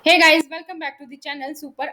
Hey guys, welcome back to the channel super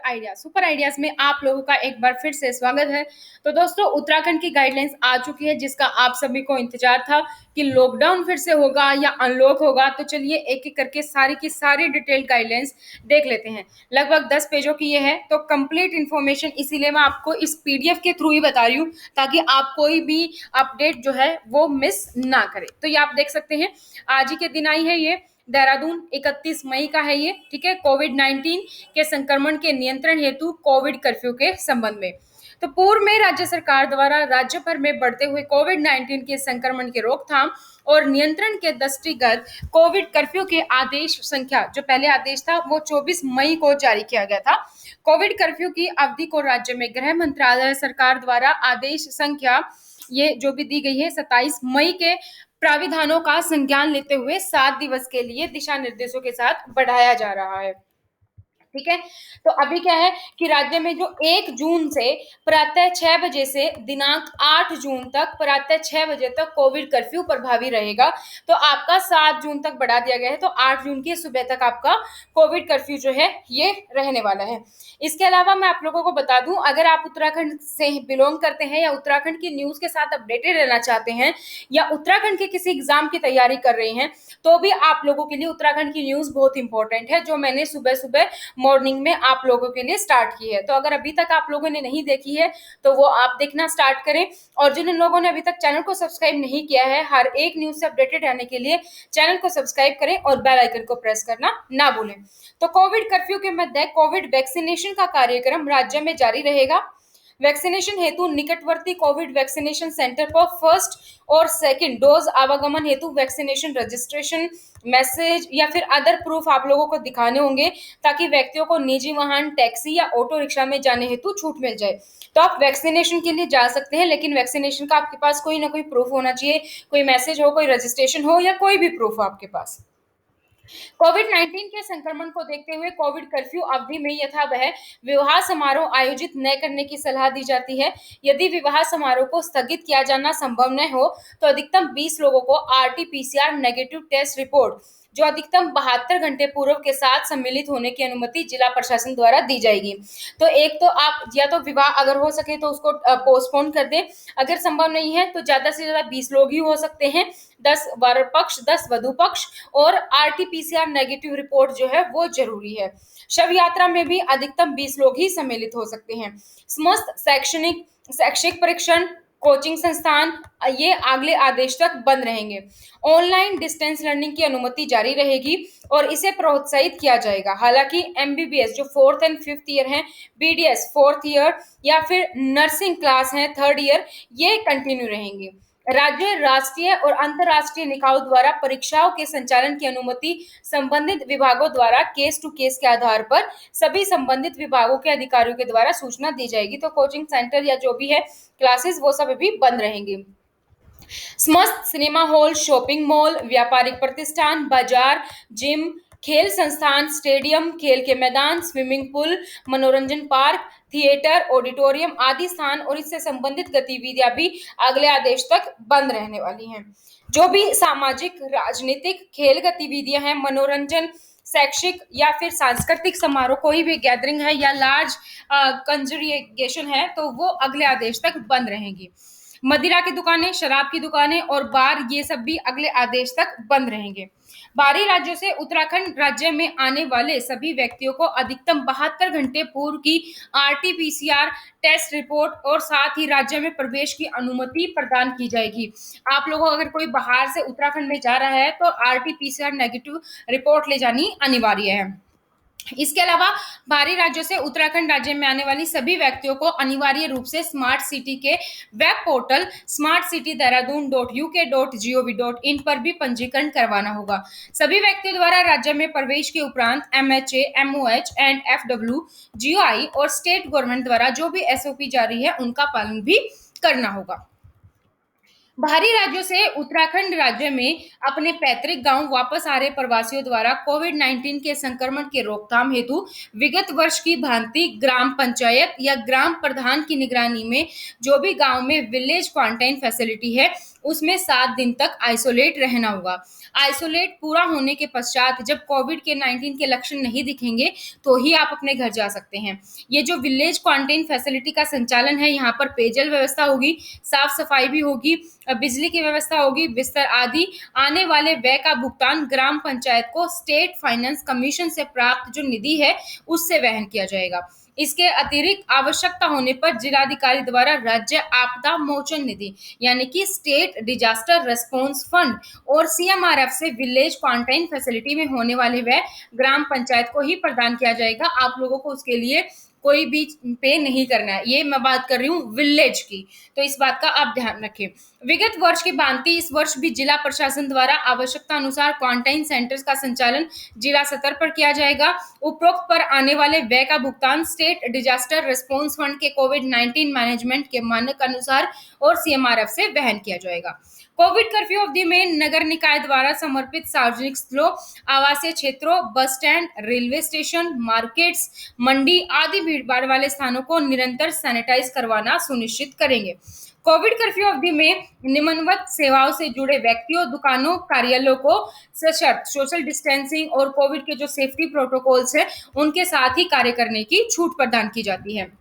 ideas में आप लोगों का एक बार फिर से स्वागत है। तो दोस्तों, उत्तराखंड की गाइडलाइंस आ चुकी है जिसका आप सभी को इंतजार था कि लॉकडाउन फिर से होगा या अनलॉक होगा। तो चलिए एक एक करके सारी की सारी डिटेल्ड गाइडलाइंस देख लेते हैं। लगभग 10 पेजों की ये है, तो कंप्लीट इन्फॉर्मेशन इसीलिए मैं आपको इस पीडीएफ के थ्रू ही बता रही हूँ ताकि आप कोई भी अपडेट जो है वो मिस ना करें। तो ये आप देख सकते हैं, आज ही के दिन आई है ये। देहरादून 31 मई का है ये, ठीक है। कोविड-19 के संक्रमण के नियंत्रण हेतु कोविड कर्फ्यू के संबंध में। तो पूर्व में राज्य सरकार द्वारा राज्य भर में बढ़ते हुए कोविड-19 के संक्रमण के रोकथाम और नियंत्रण के दृष्टिगत कोविड कर्फ्यू के आदेश संख्या, जो पहले आदेश था वो 24 मई को जारी किया गया था। कोविड कर्फ्यू की अवधि को राज्य में गृह मंत्रालय सरकार द्वारा आदेश संख्या ये जो भी दी गई है 27 मई के प्राविधानों का संज्ञान लेते हुए 7 दिवस के लिए दिशा निर्देशों के साथ बढ़ाया जा रहा है। ठीक है। तो अभी क्या है कि राज्य में जो 1 जून से प्रातः 6 बजे से दिनांक 8 जून तक प्रातः 6 बजे तक कोविड कर्फ्यू प्रभावी रहेगा। तो आपका 7 जून तक बढ़ा दिया गया है, तो 8 जून की सुबह तक आपका कोविड कर्फ्यू जो है ये रहने वाला है। इसके अलावा मैं आप लोगों को बता दूं, अगर आप उत्तराखंड से बिलोंग करते हैं या उत्तराखंड की न्यूज के साथ अपडेटेड रहना चाहते हैं या उत्तराखंड के किसी एग्जाम की तैयारी कर रहे हैं, तो भी आप लोगों के लिए उत्तराखंड की न्यूज बहुत इंपॉर्टेंट है, जो मैंने सुबह सुबह मॉर्निंग में आप लोगों के लिए स्टार्ट की है। तो अगर अभी तक आप लोगों ने नहीं देखी है तो वो आप देखना स्टार्ट करें। और जिन लोगों ने अभी तक चैनल को सब्सक्राइब नहीं किया है, हर एक न्यूज से अपडेटेड रहने के लिए चैनल को सब्सक्राइब करें और बेल आइकन को प्रेस करना ना भूलें। तो कोविड कर्फ्यू के मध्य कोविड वैक्सीनेशन का कार्यक्रम राज्य में जारी रहेगा। वैक्सीनेशन हेतु निकटवर्ती कोविड वैक्सीनेशन सेंटर पर फर्स्ट और सेकंड डोज आवागमन हेतु वैक्सीनेशन रजिस्ट्रेशन मैसेज या फिर अदर प्रूफ आप लोगों को दिखाने होंगे, ताकि व्यक्तियों को निजी वाहन, टैक्सी या ऑटो रिक्शा में जाने हेतु छूट मिल जाए। तो आप वैक्सीनेशन के लिए जा सकते हैं, लेकिन वैक्सीनेशन का आपके पास कोई ना कोई प्रूफ होना चाहिए, कोई मैसेज हो, कोई रजिस्ट्रेशन हो या कोई भी प्रूफ हो आपके पास। कोविड-19 के संक्रमण को देखते हुए कोविड कर्फ्यू अवधि में यथावह विवाह समारोह आयोजित न करने की सलाह दी जाती है। यदि विवाह समारोह को स्थगित किया जाना संभव न हो तो अधिकतम 20 लोगों को आरटी-पीसीआर नेगेटिव टेस्ट रिपोर्ट जो अधिकतम 72 घंटे पूर्व के साथ सम्मिलित होने की अनुमति जिला प्रशासन द्वारा दी जाएगी। तो एक तो आप या तो विवाह अगर हो सके तो उसको पोस्टपोन कर दें, अगर संभव नहीं है तो ज्यादा से ज्यादा 20 लोग ही हो सकते हैं, 10 वर पक्ष, 10 वधु पक्ष, और आरटी-पीसीआर नेगेटिव रिपोर्ट जो है वो जरूरी है। शव यात्रा में भी अधिकतम 20 लोग ही सम्मिलित हो सकते हैं। समस्त शैक्षिक परीक्षण, कोचिंग संस्थान ये अगले आदेश तक बंद रहेंगे। ऑनलाइन डिस्टेंस लर्निंग की अनुमति जारी रहेगी और इसे प्रोत्साहित किया जाएगा। हालांकि एमबीबीएस जो 4th एंड 5th ईयर है, बीडीएस 4th ईयर या फिर नर्सिंग क्लास है 3rd ईयर, ये कंटिन्यू रहेंगे। राज्य, राष्ट्रीय और अंतर्राष्ट्रीय निकायों द्वारा परीक्षाओं के संचालन की अनुमति संबंधित विभागों द्वारा केस टू केस के आधार पर सभी संबंधित विभागों के अधिकारियों के द्वारा सूचना दी जाएगी। तो कोचिंग सेंटर या जो भी है क्लासेस वो सब भी बंद रहेंगे। समस्त सिनेमा हॉल, शॉपिंग मॉल, व्यापारिक प्रतिष्ठान, बाजार, जिम, खेल संस्थान, स्टेडियम, खेल के मैदान, स्विमिंग पूल, मनोरंजन पार्क, थिएटर, ऑडिटोरियम आदि स्थान और इससे संबंधित गतिविधियां भी अगले आदेश तक बंद रहने वाली हैं। जो भी सामाजिक, राजनीतिक, खेल गतिविधियां हैं, मनोरंजन, शैक्षिक या फिर सांस्कृतिक समारोह, कोई भी गैदरिंग है या लार्ज कंज्यूगेशन है, तो वो अगले आदेश तक बंद रहेंगी। मदिरा की दुकानें, शराब की दुकानें और बार ये सब भी अगले आदेश तक बंद रहेंगे। बाहरी राज्यों से उत्तराखंड राज्य में आने वाले सभी व्यक्तियों को अधिकतम 72 घंटे पूर्व की आरटी-पीसीआर टेस्ट रिपोर्ट और साथ ही राज्य में प्रवेश की अनुमति प्रदान की जाएगी। आप लोगों को अगर कोई बाहर से उत्तराखंड में जा रहा है तो आरटी-पीसीआर नेगेटिव रिपोर्ट ले जानी अनिवार्य है। इसके अलावा बाहरी राज्यों से उत्तराखंड राज्य में आने वाली सभी व्यक्तियों को अनिवार्य रूप से स्मार्ट सिटी के वेब पोर्टल smartcityderadun.uk.gov.in पर भी पंजीकरण करवाना होगा। सभी व्यक्तियों द्वारा राज्य में प्रवेश के उपरांत MHA, MOH and FW, GOI और स्टेट गवर्नमेंट द्वारा जो भी एसओपी जारी है उनका पालन भी करना होगा। बाहरी राज्यों से उत्तराखंड राज्य में अपने पैतृक गांव वापस आ रहे प्रवासियों द्वारा कोविड 19 के संक्रमण के रोकथाम हेतु विगत वर्ष की भांति ग्राम पंचायत या ग्राम प्रधान की निगरानी में जो भी गांव में विलेज क्वारंटाइन फैसिलिटी है उसमें 7 दिन तक आइसोलेट रहना होगा। आइसोलेट पूरा होने के पश्चात जब कोविड के 19 के लक्षण नहीं दिखेंगे तो ही आप अपने घर जा सकते हैं। ये जो विलेज क्वारंटाइन फैसिलिटी का संचालन है, यहाँ पर पेयजल व्यवस्था होगी, साफ सफाई भी होगी, बिजली की व्यवस्था होगी, बिस्तर आदि आने वाले व्यय का भुगतान ग्राम पंचायत को स्टेट फाइनेंस कमीशन से प्राप्त जो निधि है उससे वहन किया जाएगा। इसके अतिरिक्त आवश्यकता होने पर जिलाधिकारी द्वारा राज्य आपदा मोचन निधि यानी कि स्टेट डिजास्टर रिस्पांस फंड और सीएमआरएफ से विलेज क्वारंटाइन फैसिलिटी में होने वाले व्यय ग्राम पंचायत को ही प्रदान किया जाएगा। आप लोगों को उसके लिए कोई भी पे नहीं करना है। ये मैं बात कर रही हूँ विलेज की, तो इस बात का आप ध्यान रखें। विगत वर्ष की भांति इस वर्ष भी जिला प्रशासन द्वारा आवश्यकता अनुसार क्वारंटाइन सेंटर्स का संचालन जिला स्तर पर किया जाएगा। उपरोक्त पर आने वाले व्यय का भुगतान स्टेट डिजास्टर रिस्पांस फंड के कोविड 19 मैनेजमेंट के मानक अनुसार और सीएमआरएफ से वहन किया जाएगा। कोविड कर्फ्यू अवधि में नगर निकाय द्वारा समर्पित सार्वजनिक स्थलों, आवासीय क्षेत्रों, bus stand, railway station, markets, mandi आदि भीड़भाड़ वाले स्थानों को निरंतर सैनिटाइज करवाना सुनिश्चित करेंगे। कोविड कर्फ्यू अवधि में निम्नवत सेवाओं से जुड़े व्यक्तियों, दुकानों, कार्यालयों को सशर्त सोशल डिस्टेंसिंग और कोविड के जो सेफ्टी प्रोटोकॉल्स है उनके साथ ही कार्य करने की छूट प्रदान की जाती है।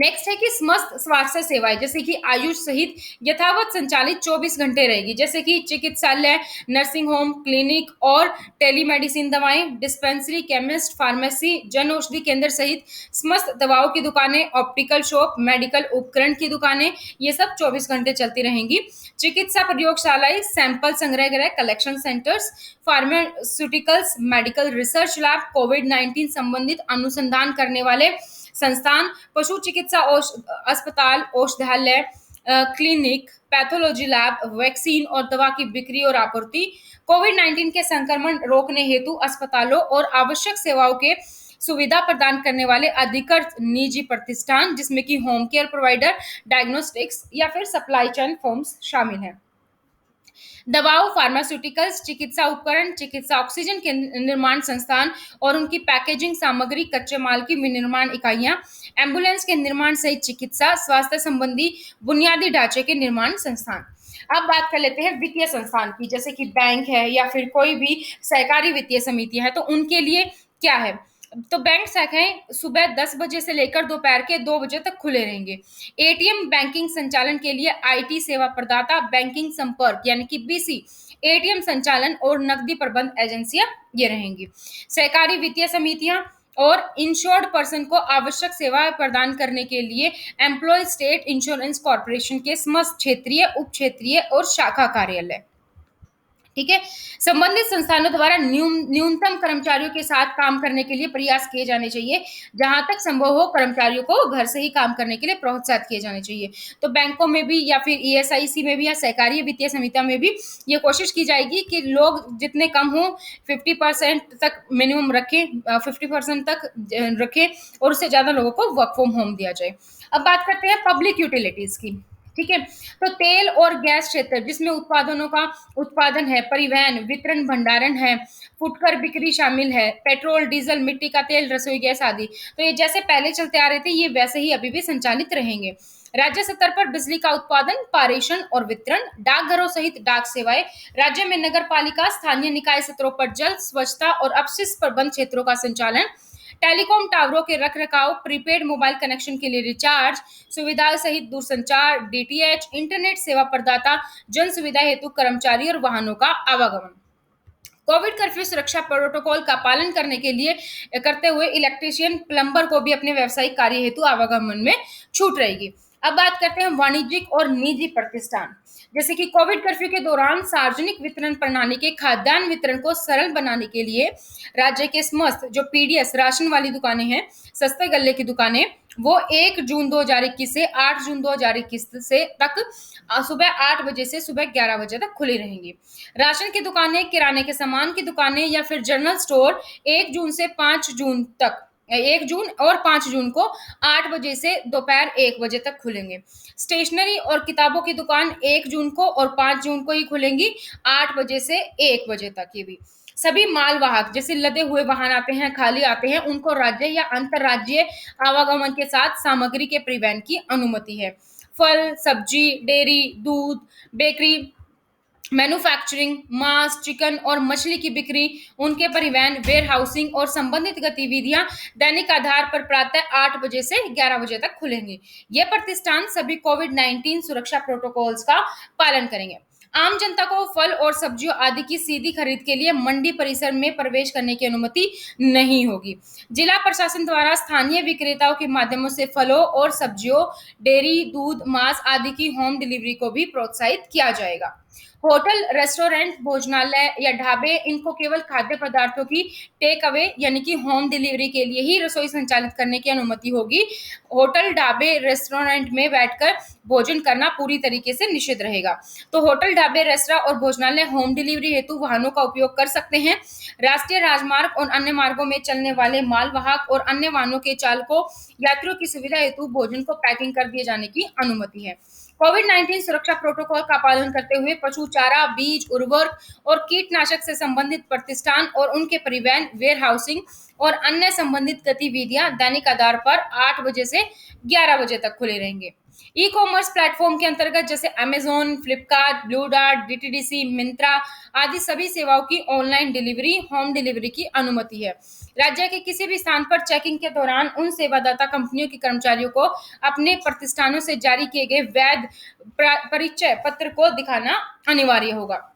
नेक्स्ट है कि समस्त स्वास्थ्य सेवाएं जैसे कि आयुष सहित यथावत संचालित 24 घंटे रहेगी, जैसे कि चिकित्सालय, नर्सिंग होम, क्लिनिक और टेलीमेडिसिन दवाएं, dispensary, chemist, pharmacy, Jan Aushadhi केंद्र सहित समस्त दवाओं की दुकानें, ऑप्टिकल शॉप, मेडिकल उपकरण की दुकानें, ये सब 24 घंटे चलती रहेंगी। चिकित्सा प्रयोगशालाएं, सैंपल संग्रह गृह, collection centres, pharmaceuticals, medical research lab, Covid 19 संबंधित अनुसंधान करने वाले संस्थान, पशु चिकित्सा अस्पताल, औषधालय, क्लिनिक, पैथोलॉजी लैब, वैक्सीन और दवा की बिक्री और आपूर्ति, कोविड 19 के संक्रमण रोकने हेतु अस्पतालों और आवश्यक सेवाओं के सुविधा प्रदान करने वाले अधिकृत निजी प्रतिष्ठान जिसमें कि होम केयर प्रोवाइडर, डायग्नोस्टिक्स या फिर सप्लाई चेन फर्म्स शामिल हैं। दवाओं, फार्मास्यूटिकल्स, चिकित्सा उपकरण, चिकित्सा ऑक्सीजन के निर्माण संस्थान और उनकी पैकेजिंग सामग्री, कच्चे माल की विनिर्माण इकाइयां, एम्बुलेंस के निर्माण सहित चिकित्सा स्वास्थ्य संबंधी बुनियादी ढांचे के निर्माण संस्थान। अब बात कर लेते हैं वित्तीय संस्थान की, जैसे कि बैंक है या फिर कोई भी सहकारी वित्तीय समितियां हैं, तो उनके लिए क्या है। तो बैंक शाखाएं सुबह 10 बजे से लेकर दोपहर के 2 बजे तक खुले रहेंगे। एटीएम बैंकिंग संचालन के लिए आईटी सेवा प्रदाता बैंकिंग संपर्क यानी कि बीसी, एटीएम संचालन और नकदी प्रबंध एजेंसियां ये रहेंगी। सहकारी वित्तीय समितियां और इंश्योर्ड पर्सन को आवश्यक सेवाएं प्रदान करने के लिए एम्प्लॉय स्टेट इंश्योरेंस कॉर्पोरेशन के समस्त क्षेत्रीय, उप क्षेत्रीय और शाखा कार्यालय। ठीक है। संबंधित संस्थानों द्वारा न्यूनतम कर्मचारियों के साथ काम करने के लिए प्रयास किए जाने चाहिए। जहां तक संभव हो कर्मचारियों को घर से ही काम करने के लिए प्रोत्साहित किए जाने चाहिए। तो बैंकों में भी या फिर ईएसआईसी में भी या सहकारी वित्तीय समितियों में भी ये कोशिश की जाएगी कि लोग जितने कम हो 50% तक मिनिमम रखें, 50% तक रखें और उससे ज्यादा लोगों को वर्क फ्रॉम होम दिया जाए। अब बात करते हैं पब्लिक यूटिलिटीज की। ठीक है। तो तेल और गैस क्षेत्र जिसमें उत्पादनों का उत्पादन है, परिवहन, वितरण, भंडारण है, फुटकर बिक्री शामिल है, पेट्रोल, डीजल, मिट्टी का तेल, रसोई गैस आदि, तो ये जैसे पहले चलते आ रहे थे ये वैसे ही अभी भी संचालित रहेंगे। राज्य स्तर पर बिजली का उत्पादन, पारेषण और वितरण, डाकघरों सहित डाक सेवाएं, राज्य में नगर पालिका, स्थानीय निकाय स्तरों पर जल, स्वच्छता और अपशिष्ट प्रबंध क्षेत्रों का संचालन, टेलीकॉम टावरों के रखरखाव, प्रीपेड मोबाइल कनेक्शन के लिए रिचार्ज सुविधाएं सहित दूरसंचार, डीटीएच, इंटरनेट सेवा प्रदाता, जन सुविधा हेतु कर्मचारी और वाहनों का आवागमन। कोविड कर्फ्यू सुरक्षा प्रोटोकॉल का पालन करने के लिए करते हुए इलेक्ट्रीशियन, प्लम्बर को भी अपने व्यावसायिक कार्य हेतु आवागमन में छूट रहेगी। अब बात करते हैं वाणिज्यिक और निजी प्रतिष्ठान। जैसे कि कोविड कर्फ्यू के दौरान सार्वजनिक वितरण प्रणाली के खाद्यान्न वितरण को सरल बनाने के लिए राज्य के समस्त जो पीडीएस राशन वाली दुकानें हैं, सस्ते गल्ले की दुकानें, वो 1 जून 2021 से 8 जून 2021 से तक सुबह 8 बजे से सुबह 11 बजे तक खुली रहेंगी। राशन की दुकानें, किराने के सामान की दुकानें या फिर जनरल स्टोर 1 जून से 5 जून तक 1 जून और 5 जून को 8 बजे से दोपहर 1 बजे तक खुलेंगे। स्टेशनरी और किताबों की दुकान 1 जून को और 5 जून को ही खुलेंगी, 8 बजे से 1 बजे तक। ये भी सभी मालवाहक जैसे लदे हुए वाहन आते हैं, खाली आते हैं, उनको राज्य या अंतरराज्यीय आवागमन के साथ सामग्री के परिवहन की अनुमति है। फल, सब्जी, डेयरी, दूध, बेकरी, मैन्युफैक्चरिंग, मांस, चिकन और मछली की बिक्री, उनके परिवहन, वेयर हाउसिंग और संबंधित गतिविधियां दैनिक आधार पर प्रातः 8 बजे से 11 बजे तक खुलेंगे। ये प्रतिष्ठान सभी कोविड-19 सुरक्षा प्रोटोकॉल्स का पालन करेंगे। आम जनता को फल और सब्जियों आदि की सीधी खरीद के लिए मंडी परिसर में प्रवेश करने की अनुमति नहीं होगी। जिला प्रशासन द्वारा स्थानीय विक्रेताओं के माध्यमों से फलों और सब्जियों, डेयरी, दूध, मांस आदि की होम डिलीवरी को भी प्रोत्साहित किया जाएगा। होटल, रेस्टोरेंट, भोजनालय या ढाबे, इनको केवल खाद्य पदार्थों की टेक अवे यानी कि होम डिलीवरी के लिए ही रसोई संचालित करने की अनुमति होगी। होटल, ढाबे, रेस्टोरेंट में बैठकर भोजन करना पूरी तरीके से निषिद्ध रहेगा। तो होटल, ढाबे, रेस्तरां और भोजनालय होम डिलीवरी हेतु वाहनों का उपयोग कर सकते हैं। राष्ट्रीय राजमार्ग और अन्य मार्गों में चलने वाले मालवाहक और अन्य वाहनों के चालकों, यात्रियों की सुविधा हेतु भोजन को पैकिंग कर दिए जाने की अनुमति है। कोविड-19 सुरक्षा प्रोटोकॉल का पालन करते हुए पशु चारा, बीज, उर्वरक और कीटनाशक से संबंधित प्रतिष्ठान और उनके परिवहन, वेयर हाउसिंग और अन्य संबंधित गतिविधियां दैनिक आधार पर 8 बजे से 11 बजे तक खुले रहेंगे। ई कॉमर्स प्लेटफॉर्म के अंतर्गत जैसे Amazon, Flipkart, blue dart, DTDC, Myntra आदि सभी सेवाओं की ऑनलाइन डिलीवरी, होम डिलीवरी की अनुमति है। राज्य के किसी भी स्थान पर चेकिंग के दौरान उन सेवादाता कंपनियों के कर्मचारियों को अपने प्रतिष्ठानों से जारी किए गए वैध परिचय पत्र को दिखाना अनिवार्य होगा।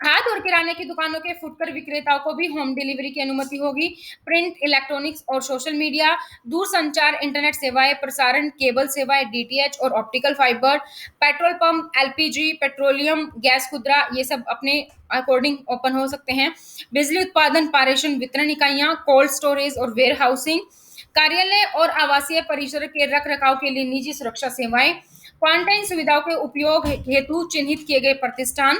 खाद और किराने की दुकानों के फुटकर विक्रेताओं को भी होम डिलीवरी की अनुमति होगी। प्रिंट, इलेक्ट्रॉनिक्स और सोशल मीडिया, दूरसंचार, इंटरनेट सेवाएं, प्रसारण, केबल सेवाएं, डीटीएच और optical fibre, petrol pump, LPG, petroleum, gas खुदरा, ये सब अपने अकॉर्डिंग ओपन हो सकते हैं। बिजली उत्पादन, पारेषण, वितरण इकाइयां, कोल्ड स्टोरेज और वेयर हाउसिंग, कार्यालय और आवासीय परिसर के रख रखाव के लिए निजी सुरक्षा सेवाएं, क्वारंटाइन सुविधाओं के उपयोग हेतु चिन्हित किए गए प्रतिष्ठान,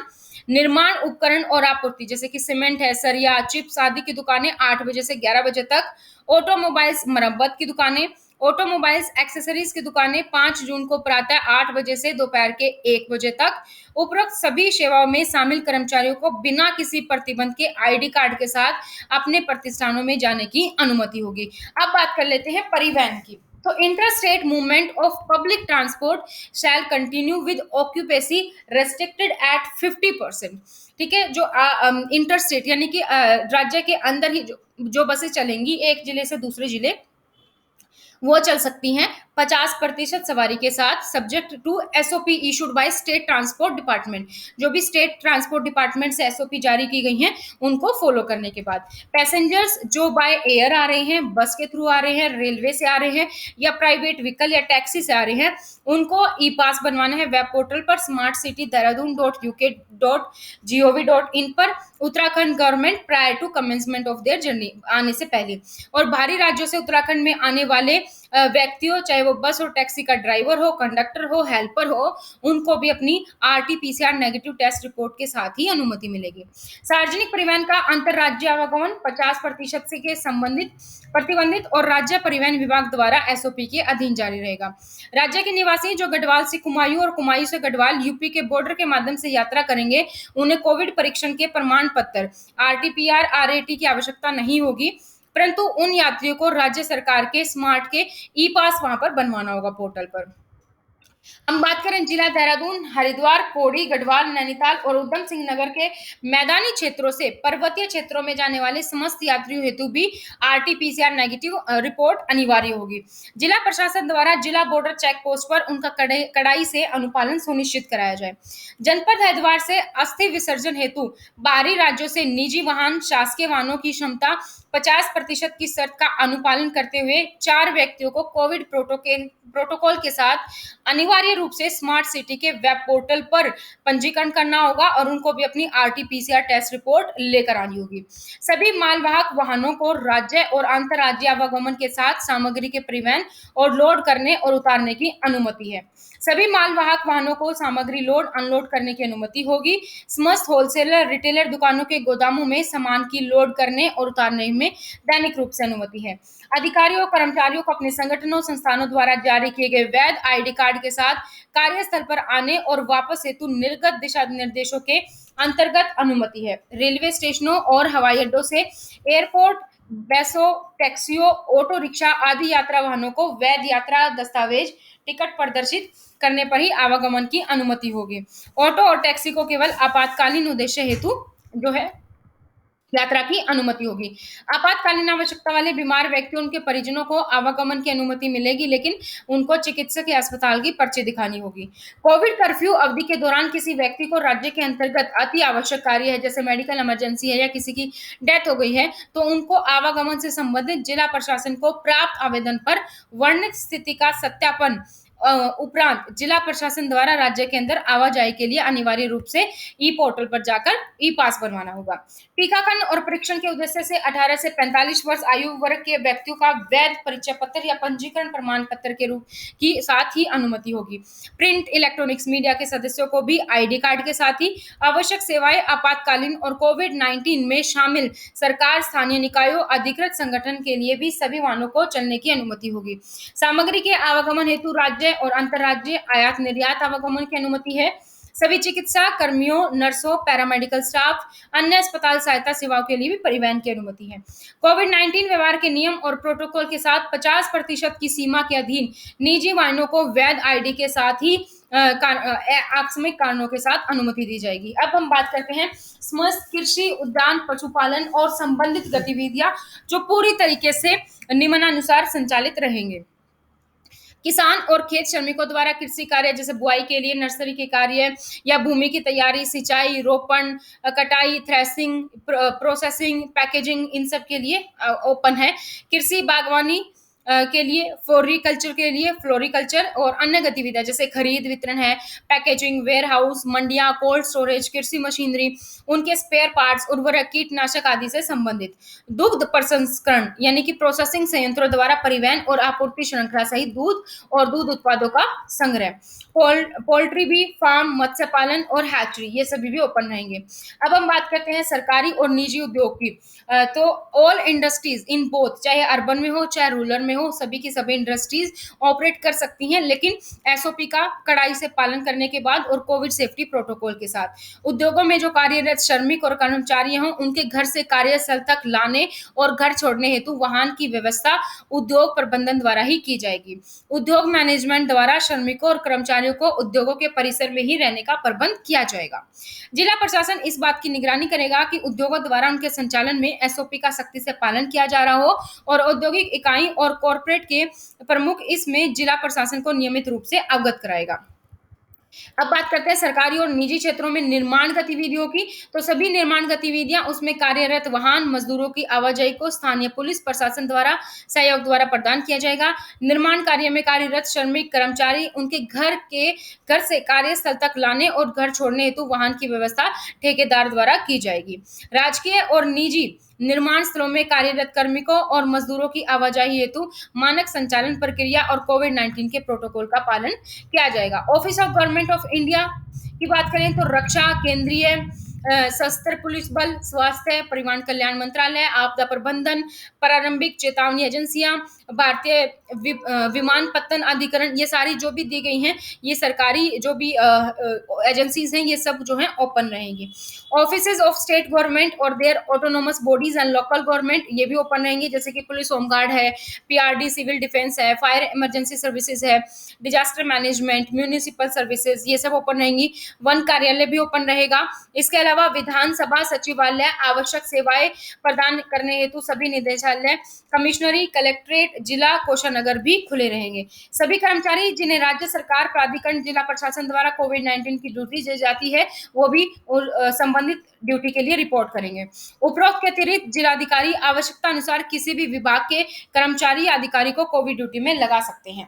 निर्माण उपकरण और आपूर्ति जैसे कि सीमेंट है, सरिया, चिप्स आदि की दुकानें 8 बजे से 11 बजे तक, ऑटोमोबाइल्स मरम्मत की दुकानें, ऑटोमोबाइल्स एक्सेसरीज की दुकानें 5 जून को प्रातः 8 बजे से दोपहर के 1 बजे तक। उपरोक्त सभी सेवाओं में शामिल कर्मचारियों को बिना किसी प्रतिबंध के आईडी कार्ड के साथ अपने प्रतिष्ठानों में जाने की अनुमति होगी। अब बात कर लेते हैं परिवहन की। तो interstate movement of public transport shall continue with occupancy restricted at 50%। ठीक है, जो इंटरस्टेट यानी कि राज्य के अंदर ही जो बसें चलेंगी एक जिले से दूसरे जिले, वो चल सकती हैं 50% सवारी के साथ, subject to SOP issued by state transport department. जो भी स्टेट ट्रांसपोर्ट डिपार्टमेंट से एसओपी जारी की गई हैं उनको फॉलो करने के बाद पैसेंजर्स जो बाय एयर आ रहे हैं, बस के थ्रू आ रहे हैं, रेलवे से आ रहे हैं या प्राइवेट व्हीकल या टैक्सी से आ रहे हैं, उनको ई पास बनवाना है वेब पोर्टल पर smartcity.dehradun.uk.gov.in पर Uttarakhand government prior to commencement of their journey, आने से पहले। और बाहरी राज्यों से उत्तराखंड में आने वाले व्यक्तियों, चाहे वो बस और टैक्सी का ड्राइवर हो, कंडक्टर हो, हेल्पर हो, उनको भी अपनी आरटी-पीसीआर नेगेटिव टेस्ट रिपोर्ट के साथ ही अनुमति मिलेगी। सार्वजनिक परिवहन का अंतरराज्य आवागमन 50% से के संबंधित प्रतिबंधित और राज्य परिवहन विभाग द्वारा एसओपी के अधीन जारी रहेगा। राज्य के निवासी जो गढ़वाल से कुमायूं और कुमायूं से गढ़वाल यूपी के बॉर्डर के माध्यम से यात्रा करेंगे, उन्हें कोविड परीक्षण के प्रमाण पत्र आरटीपीआर आरएटी की आवश्यकता नहीं होगी, परंतु उन यात्रियों को राज्य सरकार के स्मार्ट के ई पास वहां पर बनवाना होगा पोर्टल पर। हम बात करें जिला देहरादून, हरिद्वार, पौड़ी, गढ़वाल, नैनीताल और उधम सिंह नगर के मैदानी क्षेत्रों से पर्वतीय क्षेत्रों में जाने वाले समस्त यात्रियों हेतु भी आरटी-पीसीआर नेगेटिव रिपोर्ट अनिवार्य होगी। जिला प्रशासन द्वारा जिला बॉर्डर चेक पोस्ट पर उनका कड़ाई से अनुपालन सुनिश्चित कराया जाए। जनपद हरिद्वार से अस्थि विसर्जन हेतु बाहरी राज्यों से निजी वाहन, शासकीय वाहनों की क्षमता 50% की शर्त का अनुपालन करते हुए 4 व्यक्तियों को कोविड प्रोटोकॉल के साथ अनिवार्य अनिवार्य रूप से स्मार्ट सिटी के वेब पोर्टल पर पंजीकरण करना होगा और उनको भी अपनी आरटी-पीसीआर टेस्ट रिपोर्ट लेकर आनी होगी। सभी मालवाहक वाहनों को राज्य और अंतर्राज्यीय आवागमन के साथ सामग्री के परिवहन और लोड करने और उतारने की अनुमति है। सभी मालवाहक वाहनों को सामग्री लोड अनलोड करने की अनुमति होगी। समस्त होलसेलर रिटेलर दुकानों के गोदामों में सामान की लोड करने और उतारने में दैनिक रूप से अनुमति है। अधिकारियों और कर्मचारियों को अपने संगठनों संस्थानों द्वारा जारी किए गए वैध आईडी कार्ड के साथ कार्यस्थल पर आने और वापस हेतु निर्गत दिशा निर्देशों के अंतर्गत अनुमति है। रेलवे स्टेशनों और हवाई अड्डों से एयरपोर्ट, बसों, टैक्सियों, ऑटो रिक्शा आदि यात्रा वाहनों को वैध यात्रा दस्तावेज टिकट प्रदर्शित करने पर ही आवागमन की अनुमति होगी। ऑटो और टैक्सी को केवल आपातकालीन उद्देश्य हेतु जो है यात्रा की अनुमति होगी। आपातकालीन आवश्यकता वाले बीमार व्यक्ति उनके परिजनों को आवागमन की अनुमति मिलेगी, लेकिन उनको चिकित्सक या अस्पताल की पर्ची दिखानी होगी। कोविड कर्फ्यू अवधि के दौरान किसी व्यक्ति को राज्य के अंतर्गत अति आवश्यक कार्य है, जैसे मेडिकल इमरजेंसी है या किसी की डेथ हो गई है, तो उनको आवागमन से संबंधित जिला प्रशासन को प्राप्त आवेदन पर वर्णित स्थिति का सत्यापन उपरांत जिला प्रशासन द्वारा राज्य के अंदर आवाजाही के लिए अनिवार्य रूप से ई पोर्टल पर जाकर ई पास बनवाना होगा। टीकाकरण और परीक्षण के उद्देश्य से 18 से 45 वर्ष आयु वर्ग के व्यक्तियों का वैध परिचय पत्र या पंजीकरण प्रमाण पत्र के रूप की साथ ही अनुमति होगी। प्रिंट इलेक्ट्रॉनिक्स मीडिया के सदस्यों को भी आईडी कार्ड के साथ ही आवश्यक सेवाएं, आपातकालीन और कोविड-19 में शामिल सरकार, स्थानीय निकायों, अधिकृत संगठन के लिए भी सभी वाहनों को चलने की अनुमति होगी। सामग्री के आवागमन हेतु राज्य और अंतर्राज्यीय आयात निर्यात आवागमन की अनुमति है। सभी चिकित्सा कर्मियों, नर्सों, पैरामेडिकल स्टाफ, अन्य अस्पताल सहायता सेवाओं के लिए भी परिवहन की अनुमति है। कोविड-19 व्यवहार के नियम और प्रोटोकॉल के साथ 50% की सीमा के अधीन निजी वाहनों को वैध आईडी के साथ ही आकस्मिक कारणों के साथ अनुमति दी जाएगी। अब हम बात करते हैं समस्त कृषि, उद्यान, पशुपालन और संबंधित गतिविधियां जो पूरी तरीके से नियमानुसार संचालित रहेंगे। किसान और खेत श्रमिकों द्वारा कृषि कार्य जैसे बुआई के लिए नर्सरी के कार्य या भूमि की तैयारी, सिंचाई, रोपण, कटाई, थ्रेसिंग, प्रोसेसिंग, पैकेजिंग, इन सब के लिए ओपन है। कृषि बागवानी के लिए, फ्लोरिकल्चर के लिए फ्लोरिकल्चर और अन्य गतिविधियां जैसे खरीद वितरण है, पैकेजिंग, वेयर हाउस, मंडियां, कोल्ड स्टोरेज, कृषि मशीनरी, उनके स्पेयर पार्ट्स, उर्वरक, कीटनाशक आदि से संबंधित, दुग्ध प्रसंस्करण यानी कि प्रोसेसिंग संयंत्रों द्वारा परिवहन और आपूर्ति श्रृंखला सहित दूध और दूध उत्पादों का संग्रह, पोल्ट्री भी, फार्म, मत्स्य पालन और हैचरी, ये सभी भी ओपन रहेंगे। अब हम बात करते हैं सरकारी और निजी उद्योग की। तो ऑल इंडस्ट्रीज इन बोथ, चाहे अर्बन में हो चाहे रूरल में हो, सभी की सभी इंडस्ट्रीज ऑपरेट कर सकती हैं, लेकिन एसओपी का कड़ाई से पालन करने के बाद और कोविड सेफ्टी प्रोटोकॉल के साथ। उद्योगों में जो कार्यरत श्रमिक और कर्मचारी हों, उनके घर से कार्यस्थल तक लाने और घर छोड़ने हेतु वाहन की व्यवस्था उद्योग प्रबंधन द्वारा ही की जाएगी। उद्योग मैनेजमेंट द्वारा श्रमिकों और कर्मचारियों को उद्योगों के परिसर में ही रहने का प्रबंध किया जाएगा। जिला प्रशासन इस बात की निगरानी करेगा कि उद्योगों द्वारा उनके संचालन में एसओपी का सख्ती से पालन किया जा रहा हो और औद्योगिक इकाई और कॉर्पोरेट के प्रमुख इसमें जिला प्रशासन को नियमित रूप से अवगत कराएगा। अब बात करते हैं सरकारी और निजी क्षेत्रों में निर्माण गतिविधियों की। तो सभी निर्माण गतिविधियां, उसमें कार्यरत वाहन, मजदूरों की आवाजाही को स्थानीय पुलिस प्रशासन द्वारा सहयोग द्वारा प्रदान किया जाएगा। निर्माण कार्य में कार्यरत श्रमिक कर्मचारी उनके घर से कार्यस्थल तक लाने और घर छोड़ने हेतु वाहन की व्यवस्था ठेकेदार द्वारा की जाएगी। राजकीय और निजी निर्माण स्थलों में कार्यरत कार्मिकों और मजदूरों की आवाजाही हेतु मानक संचालन प्रक्रिया और कोविड-19 के प्रोटोकॉल का पालन किया जाएगा। Office of government of India की बात करें तो रक्षा, केंद्रीय सशस्त्र पुलिस बल, स्वास्थ्य, परिवहन कल्याण मंत्रालय, आपदा प्रबंधन, प्रारंभिक चेतावनी एजेंसियां, भारतीय विमानपत्तन अधिकरण, ये सारी जो भी दी गई हैं, ये सरकारी जो भी एजेंसीज हैं, ये सब जो हैं ओपन रहेंगी। ऑफिसेज ऑफ स्टेट गवर्नमेंट और their autonomous bodies and local government, ये भी ओपन रहेंगे, जैसे कि पुलिस होमगार्ड है, पीआरडी सिविल डिफेंस है, फायर इमरजेंसी सर्विसेज है, डिजास्टर मैनेजमेंट, म्यूनिसिपल सर्विसेज, ये सब ओपन रहेंगी। वन कार्यालय भी ओपन रहेगा। इसके अलावा विधानसभा सचिवालय, आवश्यक सेवाएं प्रदान करने हेतु सभी निदेशालय, कमिश्नरी, कलेक्ट्रेट, जिला कोषानगर भी खुले रहेंगे। सभी कर्मचारी जिन्हें राज्य सरकार, प्राधिकरण, जिला प्रशासन द्वारा कोविड-19 की ड्यूटी दी जाती है, वो भी संबंधित ड्यूटी के लिए रिपोर्ट करेंगे। उपरोक्त के अतिरिक्त जिलाधिकारी आवश्यकता अनुसार किसी भी विभाग के कर्मचारी या अधिकारी को कोविड ड्यूटी में लगा सकते हैं।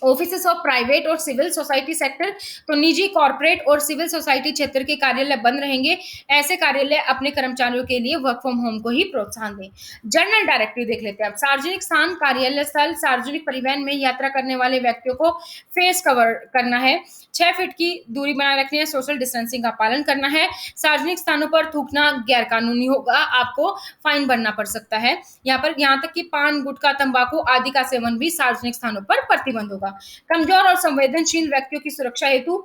ऑफिसेस ऑफ प्राइवेट और सिविल सोसाइटी सेक्टर, तो निजी, कॉर्पोरेट और सिविल सोसाइटी क्षेत्र के कार्यालय बंद रहेंगे। ऐसे कार्यालय अपने कर्मचारियों के लिए वर्क फ्रॉम होम को ही प्रोत्साहन दें। जनरल डायरेक्टिव देख लेते हैं अब। सार्वजनिक स्थान, कार्यालय स्थल, सार्वजनिक परिवहन में यात्रा करने वाले व्यक्तियों को फेस कवर करना है, 6 फीट की दूरी बनाए रखनी है, सोशल डिस्टेंसिंग का पालन करना है। सार्वजनिक स्थानों पर थूकना गैर कानूनी होगा, आपको फाइन भरना पड़ सकता है। यहाँ तक कि पान, गुटखा, तंबाकू आदि का सेवन भी सार्वजनिक स्थानों पर प्रतिबंध होगा। कमजोर और संवेदनशील व्यक्तियों की सुरक्षा हेतु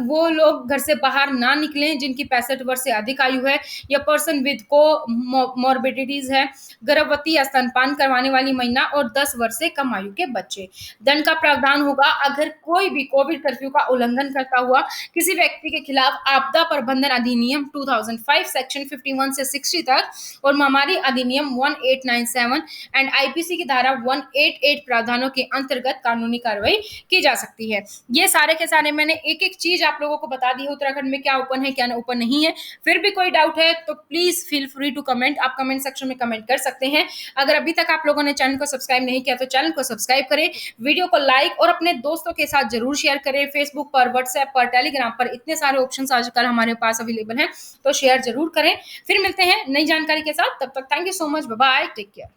वो लोग घर से बाहर ना निकलें जिनकी 65 वर्ष से अधिक आयु है, या पर्सन विद को मॉर्बिडिटीज है, गर्भवती या स्तनपान करवाने वाली महिला और 10 वर्ष से कम आयु के बच्चे। दंड का प्रावधान होगा अगर कोई भी कोविड कर्फ्यू का उल्लंघन करता हुआ किसी व्यक्ति के खिलाफ आपदा प्रबंधन अधिनियम 2005 सेक्शन 51 से 60 तक और महामारी अधिनियम 1897 एंड आईपीसी की धारा 188 प्रावधानों के अंतर्गत कानूनी कार्रवाई की जा सकती है। ये सारे के सारे मैंने एक एक चीज आप लोगों को बता दी है, उत्तराखंड में क्या ओपन है क्या ओपन नहीं है। फिर भी कोई डाउट है तो please feel free to comment, आप कमेंट सेक्शन में कमेंट कर सकते हैं। अगर अभी तक आप लोगों ने चैनल को सब्सक्राइब नहीं किया तो चैनल को सब्सक्राइब करें, वीडियो को लाइक और अपने दोस्तों के साथ जरूर शेयर करें। फेसबुक पर, व्हाट्सएप पर, टेलीग्राम पर इतने सारे ऑप्शन आजकल हमारे पास अवेलेबल हैं, तो शेयर जरूर करें। फिर मिलते हैं नई जानकारी के साथ, तब तक thank you so much, bye bye, take care.